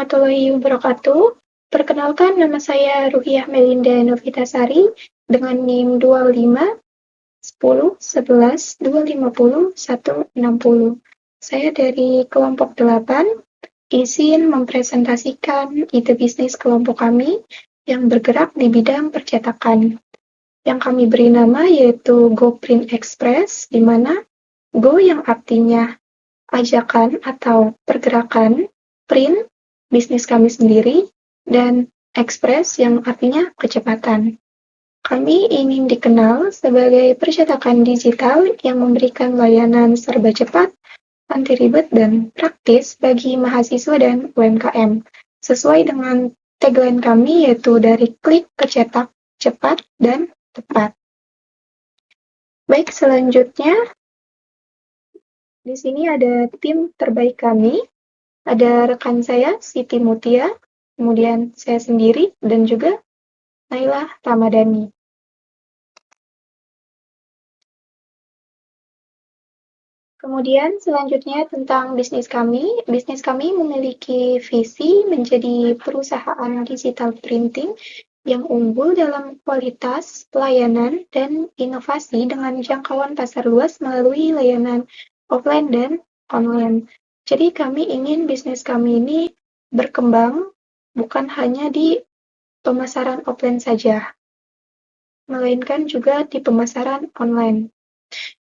warahmatullahi wabarakatuh. Perkenalkan, nama saya Ruhiah Melinda Novitasari dengan NIM 25 10 11 250 160. Saya dari kelompok 8, izin mempresentasikan ide bisnis kelompok kami yang bergerak di bidang percetakan. Yang kami beri nama yaitu GoPrint Express, di mana Go yang artinya ajakan atau pergerakan, print, bisnis kami sendiri, dan express yang artinya kecepatan. Kami ingin dikenal sebagai percetakan digital yang memberikan layanan serba cepat, anti ribet, dan praktis bagi mahasiswa dan UMKM, sesuai dengan tagline kami yaitu dari klik ke cetak, cepat, dan tepat. Baik, selanjutnya di sini ada tim terbaik kami. Ada rekan saya, Siti Mutia, kemudian saya sendiri, dan juga Naila Ramadhani. Kemudian selanjutnya tentang bisnis kami. Bisnis kami memiliki visi menjadi perusahaan digital printing yang unggul dalam kualitas, pelayanan, dan inovasi dengan jangkauan pasar luas melalui layanan offline dan online. Jadi kami ingin bisnis kami ini berkembang bukan hanya di pemasaran offline saja, melainkan juga di pemasaran online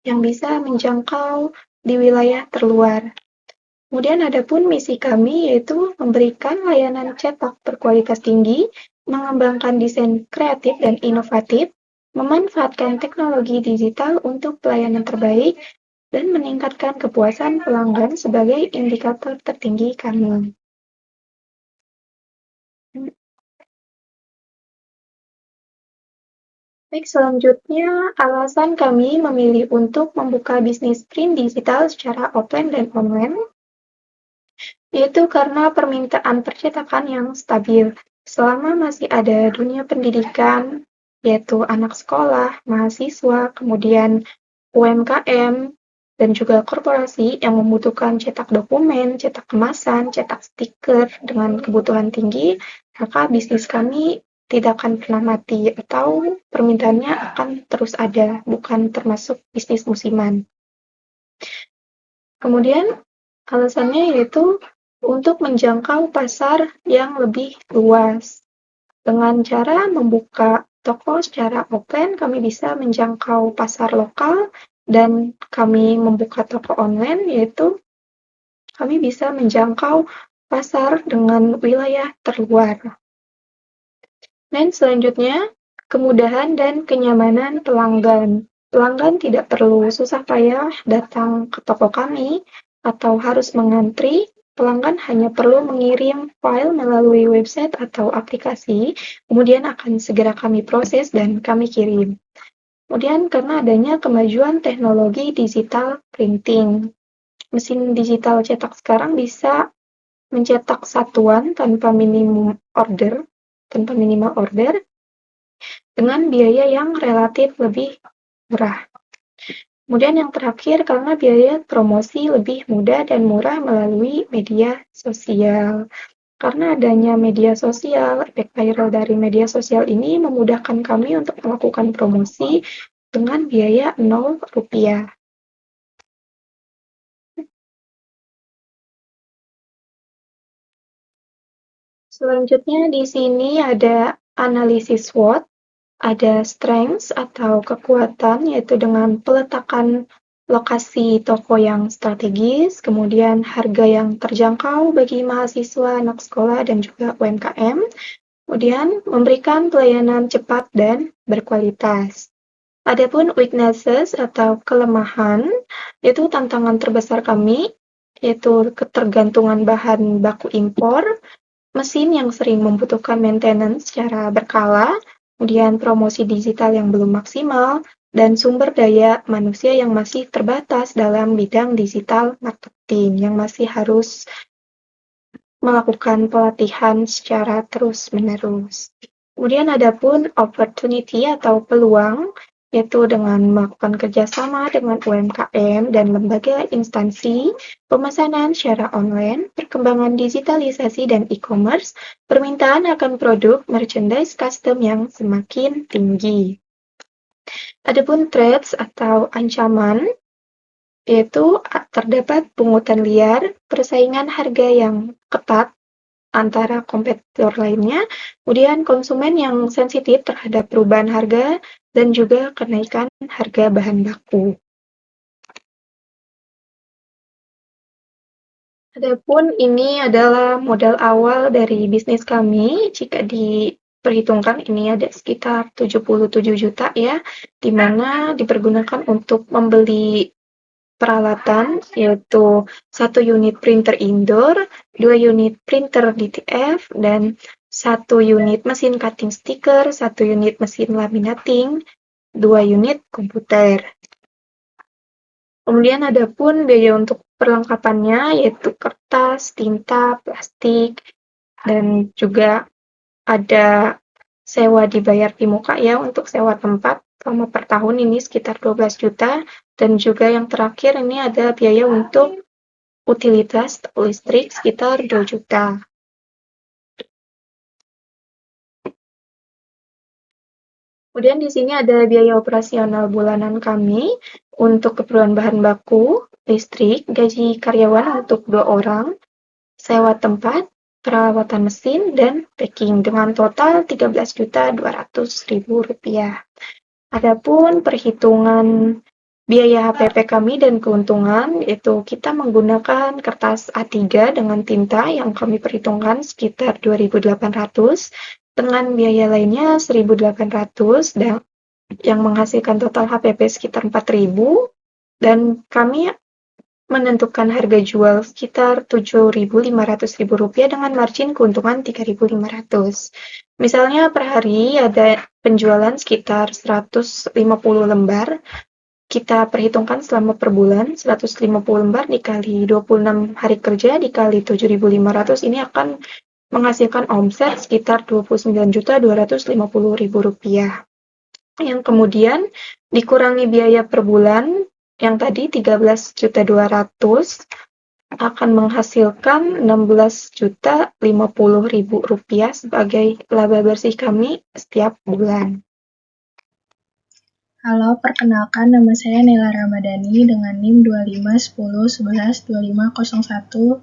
yang bisa menjangkau di wilayah terluar. Kemudian ada pun misi kami yaitu memberikan layanan cetak berkualitas tinggi, mengembangkan desain kreatif dan inovatif, memanfaatkan teknologi digital untuk pelayanan terbaik, dan meningkatkan kepuasan pelanggan sebagai indikator tertinggi kami. Baik, selanjutnya alasan kami memilih untuk membuka bisnis print digital secara offline dan online, yaitu karena permintaan percetakan yang stabil. Selama masih ada dunia pendidikan, yaitu anak sekolah, mahasiswa, kemudian UMKM, dan juga korporasi yang membutuhkan cetak dokumen, cetak kemasan, cetak stiker dengan kebutuhan tinggi, maka bisnis kami tidak akan pernah mati atau permintaannya akan terus ada, bukan termasuk bisnis musiman. Kemudian alasannya yaitu untuk menjangkau pasar yang lebih luas. Dengan cara membuka toko secara offline, kami bisa menjangkau pasar lokal, dan kami membuka toko online, yaitu kami bisa menjangkau pasar dengan wilayah terluar. Dan selanjutnya, kemudahan dan kenyamanan pelanggan. Pelanggan tidak perlu susah payah datang ke toko kami atau harus mengantri. Pelanggan hanya perlu mengirim file melalui website atau aplikasi, kemudian akan segera kami proses dan kami kirim. Kemudian karena adanya kemajuan teknologi digital printing, mesin digital cetak sekarang bisa mencetak satuan tanpa minimal order dengan biaya yang relatif lebih murah. Kemudian yang terakhir, karena biaya promosi lebih mudah dan murah melalui media sosial. Karena adanya media sosial, efek viral dari media sosial ini memudahkan kami untuk melakukan promosi dengan biaya Rp0. Selanjutnya di sini ada analisis SWOT, ada strengths atau kekuatan, yaitu dengan peletakan lokasi toko yang strategis, kemudian harga yang terjangkau bagi mahasiswa, anak sekolah, dan juga UMKM, kemudian memberikan pelayanan cepat dan berkualitas. Adapun weaknesses atau kelemahan, yaitu tantangan terbesar kami, yaitu ketergantungan bahan baku impor, mesin yang sering membutuhkan maintenance secara berkala, kemudian promosi digital yang belum maksimal, dan sumber daya manusia yang masih terbatas dalam bidang digital marketing, yang masih harus melakukan pelatihan secara terus-menerus. Kemudian ada pun opportunity atau peluang, yaitu dengan melakukan kerjasama dengan UMKM dan lembaga instansi, pemesanan secara online, perkembangan digitalisasi dan e-commerce, permintaan akan produk merchandise custom yang semakin tinggi. Adapun threats atau ancaman, yaitu terdapat pungutan liar, persaingan harga yang ketat antara kompetitor lainnya, kemudian konsumen yang sensitif terhadap perubahan harga, dan juga kenaikan harga bahan baku. Adapun ini adalah modal awal dari bisnis kami. Jika diperhitungkan ini ada sekitar 77 juta ya, di mana dipergunakan untuk membeli peralatan, yaitu 1 unit printer indoor, 2 unit printer DTF, dan 1 unit mesin cutting stiker, 1 unit mesin laminating, 2 unit komputer. Kemudian ada pun biaya untuk perlengkapannya, yaitu kertas, tinta, plastik, dan juga ada sewa dibayar di muka ya untuk sewa tempat selama per tahun ini sekitar 12 juta, dan juga yang terakhir ini ada biaya untuk utilitas listrik sekitar 2 juta. Kemudian di sini ada biaya operasional bulanan kami untuk keperluan bahan baku, listrik, gaji karyawan untuk 2 orang, sewa tempat, perawatan mesin, dan packing dengan total Rp13.200.000. Adapun perhitungan biaya HPP kami dan keuntungan, yaitu kita menggunakan kertas A3 dengan tinta yang kami perhitungkan sekitar 2.800, dengan biaya lainnya 1.800, dan yang menghasilkan total HPP sekitar 4.000, dan kami menentukan harga jual sekitar Rp7.500.000 dengan margin keuntungan 3.500. Misalnya per hari ada penjualan sekitar 150 lembar, kita perhitungkan selama per bulan 150 lembar dikali 26 hari kerja dikali 7.500, ini akan menghasilkan omset sekitar Rp29.250.000. Yang kemudian dikurangi biaya per bulan yang tadi Rp13.200.000 akan menghasilkan Rp16.050.000 sebagai laba bersih kami setiap bulan. Halo, perkenalkan nama saya Nela Ramadhani dengan NIM 251011250190.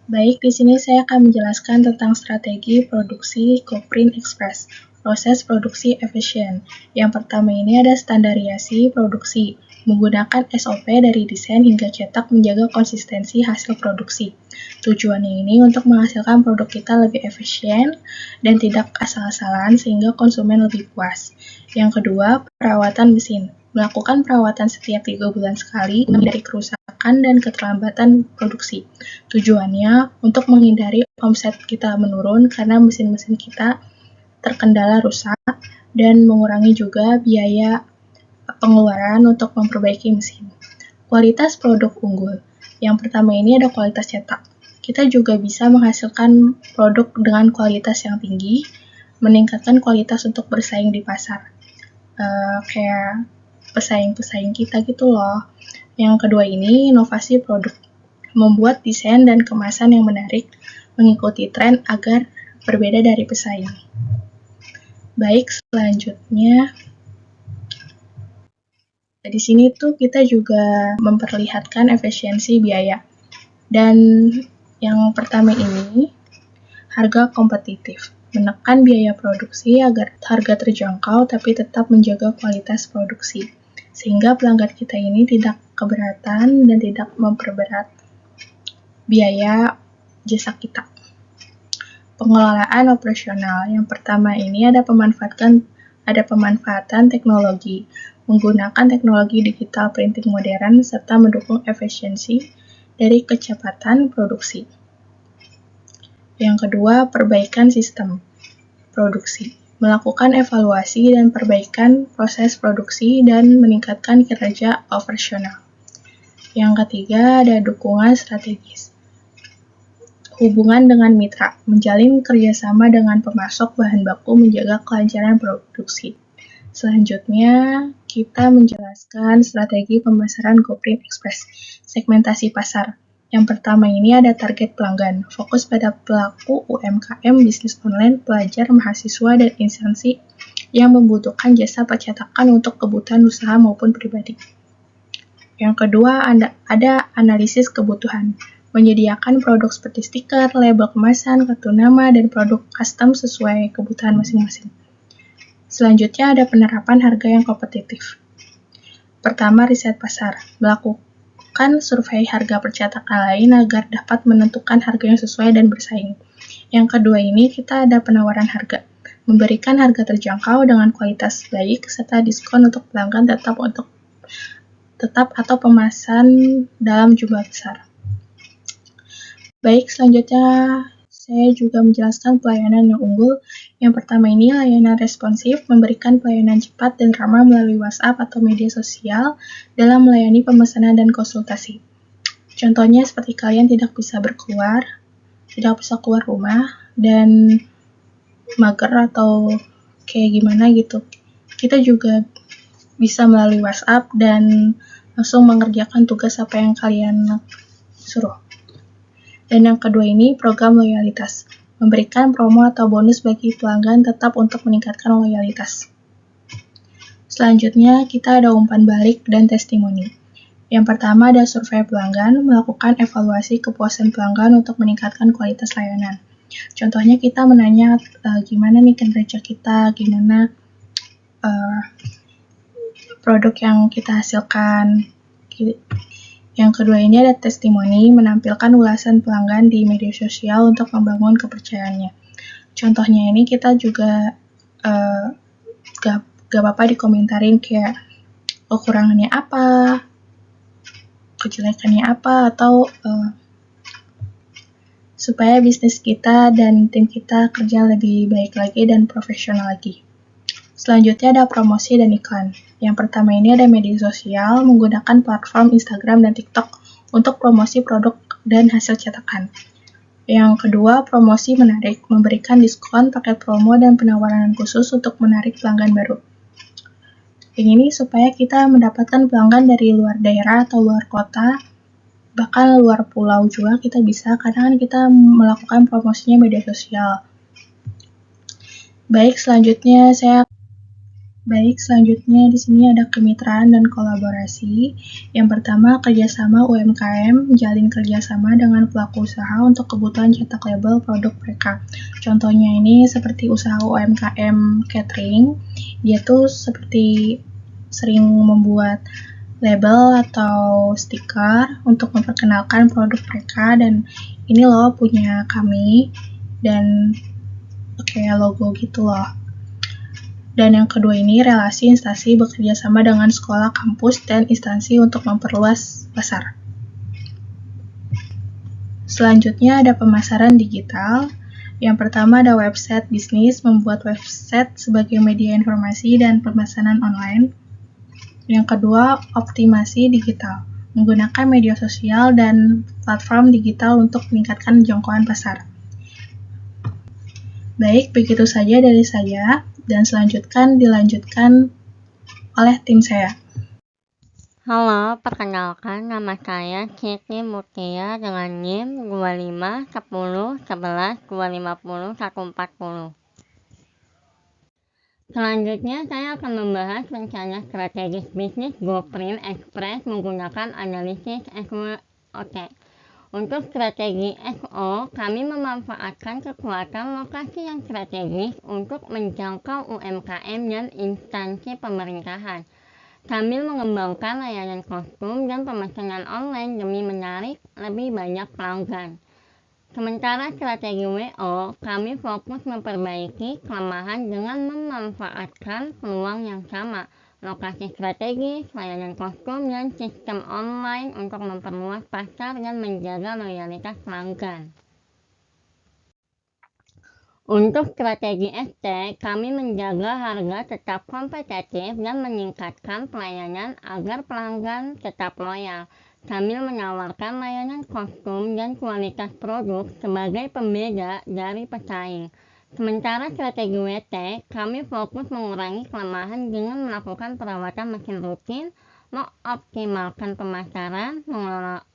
Baik, di sini saya akan menjelaskan tentang strategi produksi GoPrint Express, proses produksi efisien. Yang pertama ini ada standarisasi produksi, menggunakan SOP dari desain hingga cetak menjaga konsistensi hasil produksi. Tujuannya ini untuk menghasilkan produk kita lebih efisien dan tidak asal-asalan sehingga konsumen lebih puas. Yang kedua, perawatan mesin. Melakukan perawatan setiap 3 bulan sekali menghindari kerusakan dan keterlambatan produksi. Tujuannya untuk menghindari omset kita menurun karena mesin-mesin kita terkendala rusak dan mengurangi juga biaya pengeluaran untuk memperbaiki mesin. Kualitas produk unggul. Yang pertama ini ada kualitas cetak. Kita juga bisa menghasilkan produk dengan kualitas yang tinggi, meningkatkan kualitas untuk bersaing di pasar. Kayak pesaing-pesaing kita gitu loh. Yang kedua ini inovasi produk. Membuat desain dan kemasan yang menarik, mengikuti tren agar berbeda dari pesaing. Baik, selanjutnya di sini tuh kita juga memperlihatkan efisiensi biaya. Dan yang pertama ini harga kompetitif. Menekan biaya produksi agar harga terjangkau tapi tetap menjaga kualitas produksi. Sehingga pelanggan kita ini tidak keberatan dan tidak memperberat biaya jasa kita. Pengelolaan operasional. Yang pertama ini ada pemanfaatan teknologi, menggunakan teknologi digital printing modern serta mendukung efisiensi dari kecepatan produksi. Yang kedua, perbaikan sistem produksi, melakukan evaluasi dan perbaikan proses produksi dan meningkatkan kinerja operasional. Yang ketiga, ada dukungan strategis. Hubungan dengan mitra, menjalin kerjasama dengan pemasok bahan baku menjaga kelancaran produksi. Selanjutnya, kita menjelaskan strategi pemasaran GoPrint Express, segmentasi pasar. Yang pertama ini ada target pelanggan, fokus pada pelaku UMKM, bisnis online, pelajar, mahasiswa, dan instansi yang membutuhkan jasa percetakan untuk kebutuhan usaha maupun pribadi. Yang kedua, ada analisis kebutuhan, menyediakan produk seperti stiker, label kemasan, kartu nama, dan produk custom sesuai kebutuhan masing-masing. Selanjutnya ada penerapan harga yang kompetitif. Pertama, riset pasar, melakukan survei harga percetakan lain agar dapat menentukan harga yang sesuai dan bersaing. Yang kedua ini kita ada penawaran harga, memberikan harga terjangkau dengan kualitas baik serta diskon untuk pelanggan tetap atau pemesan dalam jumlah besar. Baik, selanjutnya saya juga menjelaskan pelayanan yang unggul. Yang pertama ini layanan responsif, memberikan pelayanan cepat dan ramah melalui WhatsApp atau media sosial dalam melayani pemesanan dan konsultasi. Contohnya seperti kalian tidak bisa keluar rumah, dan mager atau kayak gimana gitu. Kita juga bisa melalui WhatsApp dan langsung mengerjakan tugas apa yang kalian suruh. Dan yang kedua ini program loyalitas, memberikan promo atau bonus bagi pelanggan tetap untuk meningkatkan loyalitas. Selanjutnya kita ada umpan balik dan testimoni. Yang pertama ada survei pelanggan, melakukan evaluasi kepuasan pelanggan untuk meningkatkan kualitas layanan. Contohnya kita menanya gimana nih kinerja kita, gimana produk yang kita hasilkan. Yang kedua ini ada testimoni, menampilkan ulasan pelanggan di media sosial untuk membangun kepercayaannya. Contohnya ini kita juga gak apa-apa dikomentarin kayak kekurangannya apa, kejelekannya apa, atau supaya bisnis kita dan tim kita kerja lebih baik lagi dan profesional lagi. Selanjutnya ada promosi dan iklan. Yang pertama ini ada media sosial, menggunakan platform Instagram dan TikTok untuk promosi produk dan hasil cetakan. Yang kedua, promosi menarik, memberikan diskon, paket promo, dan penawaran khusus untuk menarik pelanggan baru. Yang ini supaya kita mendapatkan pelanggan dari luar daerah atau luar kota, bahkan luar pulau juga kita bisa, karena kan kita melakukan promosinya media sosial. Baik, selanjutnya di sini ada kemitraan dan kolaborasi. Yang pertama, kerjasama UMKM, menjalin kerjasama dengan pelaku usaha untuk kebutuhan cetak label produk mereka. Contohnya ini seperti usaha UMKM catering, dia tuh seperti sering membuat label atau stiker untuk memperkenalkan produk mereka, dan ini loh punya kami, dan kayak logo gitu loh. Dan yang kedua ini relasi instansi bekerja sama dengan sekolah, kampus, dan instansi untuk memperluas pasar. Selanjutnya ada pemasaran digital. Yang pertama ada website bisnis, membuat website sebagai media informasi dan pemesanan online. Yang kedua, optimasi digital, menggunakan media sosial dan platform digital untuk meningkatkan jangkauan pasar. Baik, begitu saja dari saya. Dan dilanjutkan oleh tim saya. Halo, perkenalkan nama saya Siti Mutia dengan NIM 25 10 11 250 140. Selanjutnya saya akan membahas rencana strategis bisnis GoPrint Express menggunakan analisis SWOT. Untuk strategi SO, kami memanfaatkan kekuatan lokasi yang strategis untuk menjangkau UMKM dan instansi pemerintahan, sambil mengembangkan layanan kostum dan pemesanan online demi menarik lebih banyak pelanggan. Sementara strategi WO, kami fokus memperbaiki kelemahan dengan memanfaatkan peluang yang sama, lokasi strategis, layanan kostum, dan sistem online untuk memperluas pasar dan menjaga loyalitas pelanggan. Untuk strategi ST, kami menjaga harga tetap kompetitif dan meningkatkan pelayanan agar pelanggan tetap loyal, sambil menawarkan layanan kostum dan kualitas produk sebagai pembeda dari pesaing. Sementara strategi WT, kami fokus mengurangi kelemahan dengan melakukan perawatan mesin rutin, mengoptimalkan pemasaran,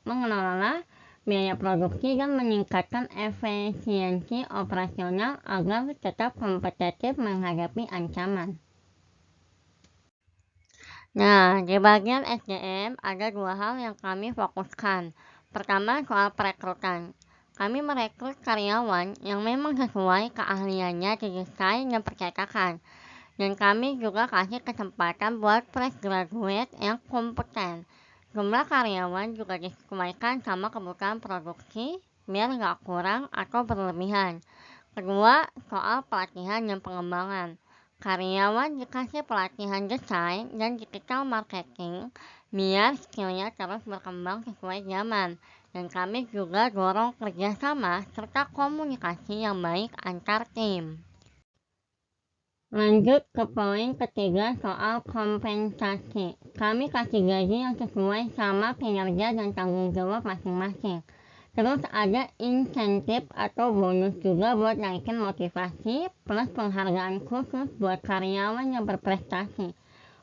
mengelola biaya produksi, dan meningkatkan efisiensi operasional agar tetap kompetitif menghadapi ancaman. Nah, di bagian SDM ada 2 hal yang kami fokuskan. Pertama, soal perekrutan. Kami merekrut karyawan yang memang sesuai keahliannya di desain dan percetakan. Dan kami juga kasih kesempatan buat fresh graduate yang kompeten. Jumlah karyawan juga disesuaikan sama kebutuhan produksi, biar nggak kurang atau berlebihan. Kedua, soal pelatihan dan pengembangan. Karyawan dikasih pelatihan desain dan digital marketing biar skillnya terus berkembang sesuai zaman. Dan kami juga dorong kerjasama serta komunikasi yang baik antar tim. Lanjut ke poin ketiga soal kompensasi. Kami kasih gaji yang sesuai sama kinerja dan tanggung jawab masing-masing. Terus ada insentif atau bonus juga buat naikin motivasi, plus penghargaan khusus buat karyawan yang berprestasi.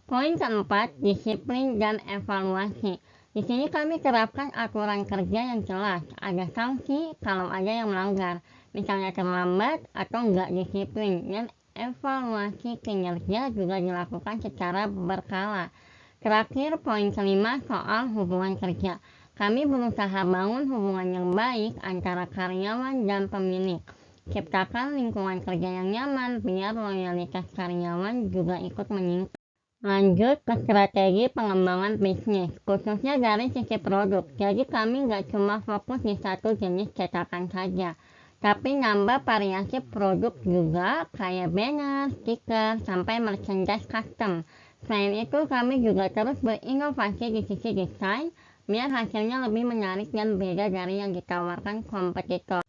Poin keempat, disiplin dan evaluasi. Di sini kami terapkan aturan kerja yang jelas, ada sanksi kalau ada yang melanggar, misalnya terlambat atau nggak disiplin, dan evaluasi kinerja juga dilakukan secara berkala. Terakhir, poin kelima soal hubungan kerja. Kami berusaha bangun hubungan yang baik antara karyawan dan pemilik. Ciptakan lingkungan kerja yang nyaman biar loyalitas karyawan juga ikut meningkat. Lanjut ke strategi pengembangan bisnis, khususnya dari sisi produk. Jadi kami nggak cuma fokus di satu jenis cetakan saja, tapi nambah variasi produk juga, kayak banner, stiker, sampai merchandise custom. Selain itu, kami juga terus berinovasi di sisi desain, biar hasilnya lebih menarik dan beda dari yang ditawarkan kompetitor.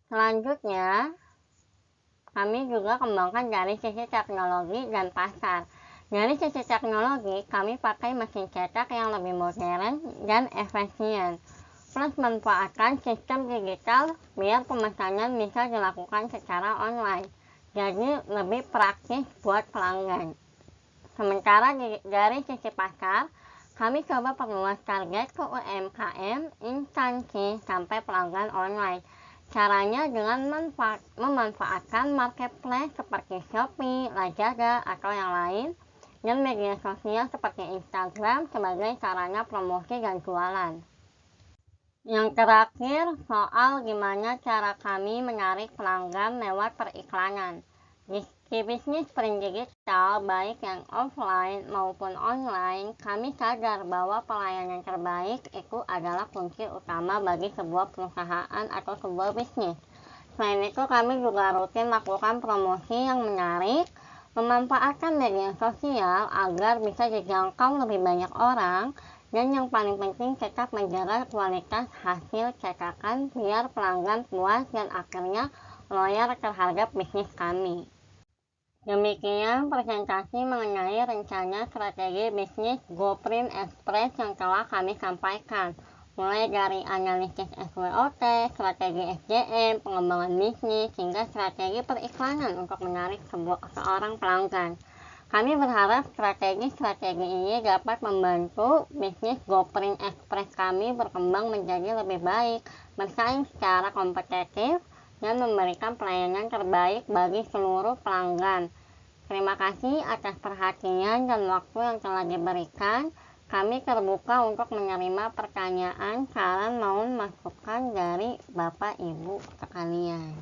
Selanjutnya, kami juga kembangkan dari sisi teknologi dan pasar. Dari sisi teknologi, kami pakai mesin cetak yang lebih modern dan efisien, plus manfaatkan sistem digital biar pemesanan bisa dilakukan secara online, jadi lebih praktis buat pelanggan. Sementara dari sisi pasar, kami coba perluas target ke UMKM, instansi, sampai pelanggan online. Caranya dengan memanfaatkan marketplace seperti Shopee, Lazada, atau yang lain, dan media sosial seperti Instagram sebagai sarana promosi dan jualan. Yang terakhir, soal gimana cara kami menarik pelanggan lewat periklanan. Di bisnis print digital, baik yang offline maupun online, kami sadar bahwa pelayanan terbaik itu adalah kunci utama bagi sebuah perusahaan atau sebuah bisnis. Selain itu, kami juga rutin lakukan promosi yang menarik, memanfaatkan media sosial agar bisa dijangkau lebih banyak orang, dan yang paling penting tetap menjaga kualitas hasil cetakan biar pelanggan puas dan akhirnya loyal terhadap bisnis kami. Demikian presentasi mengenai rencana strategi bisnis GoPrint Express yang telah kami sampaikan, mulai dari analisis SWOT, strategi SDM, pengembangan bisnis, hingga strategi periklanan untuk menarik seorang pelanggan. Kami berharap strategi-strategi ini dapat membantu bisnis GoPrint Express kami berkembang menjadi lebih baik, bersaing secara kompetitif, dan memberikan pelayanan terbaik bagi seluruh pelanggan. Terima kasih atas perhatian dan waktu yang telah diberikan. Kami terbuka untuk menerima pertanyaan, saran maupun masukan dari Bapak Ibu sekalian.